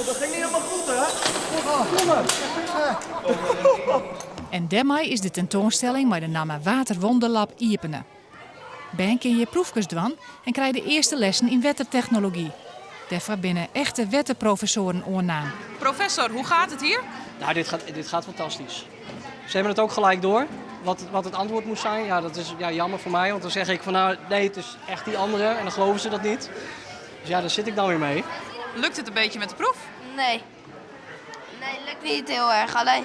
dat ging niet helemaal goed, hè? En daarmee is de tentoonstelling met de naam Waterwonderlab Iepenen. Ben kun je proefjes doen en krijg de eerste lessen in wettertechnologie. Daarvoor binnen echte wetterprofessoren oornaam. Professor, hoe gaat het hier? Nou, dit gaat fantastisch. Ze hebben het ook gelijk door. Wat het antwoord moet zijn, ja, dat is jammer voor mij. Want dan zeg ik van nou, nee, het is echt die andere. En dan geloven ze dat niet. Dus ja, daar zit ik dan weer mee. Lukt het een beetje met de proef? Nee, lukt niet heel erg. Alleen,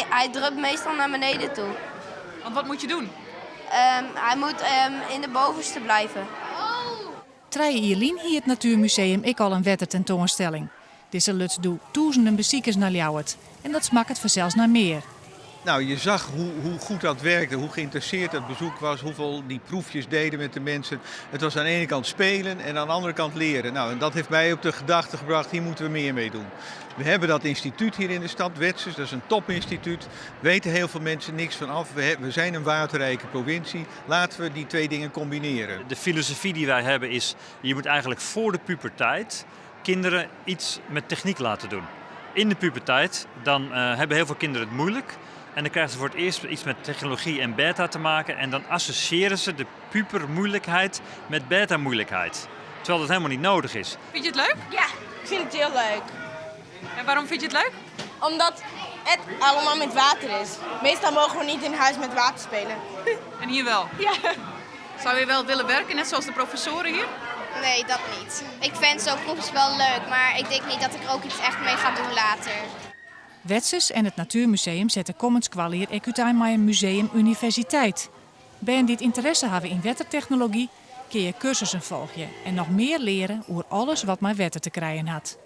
hij drukt meestal naar beneden toe. Want wat moet je doen? Hij moet in de bovenste blijven. Treije Ierlien hier het Natuurmuseum ik al een wettertentoonstelling. Deze luts doet duizenden bezoekers naar Ljouwert. En dat smaakt het vanzelfs naar meer. Nou, je zag hoe goed dat werkte, hoe geïnteresseerd het bezoek was, hoeveel die proefjes deden met de mensen. Het was aan de ene kant spelen en aan de andere kant leren. Nou, en dat heeft mij op de gedachte gebracht, hier moeten we meer mee doen. We hebben dat instituut hier in de stad, Wetsus, dat is een topinstituut. Weten heel veel mensen niks van af. We zijn een waterrijke provincie. Laten we die twee dingen combineren. De filosofie die wij hebben is, je moet eigenlijk voor de puberteit kinderen iets met techniek laten doen. In de puberteit, dan hebben heel veel kinderen het moeilijk. En dan krijgen ze voor het eerst iets met technologie en beta te maken. En dan associëren ze de pubermoeilijkheid met beta-moeilijkheid. Terwijl dat helemaal niet nodig is. Vind je het leuk? Ja, ik vind het heel leuk. En waarom vind je het leuk? Omdat het allemaal met water is. Meestal mogen we niet in huis met water spelen. En hier wel? Ja. Zou je wel willen werken, net zoals de professoren hier? Nee, dat niet. Ik vind zo'n proefjes wel leuk, maar ik denk niet dat ik er ook iets echt mee ga doen later. Wetsus en het Natuurmuseum zetten komend kwalier ecutein met een museum universiteit. Ben dit interesse hebben in wettertechnologie, kun je cursussen volgen en nog meer leren over alles wat met wetter te krijgen had.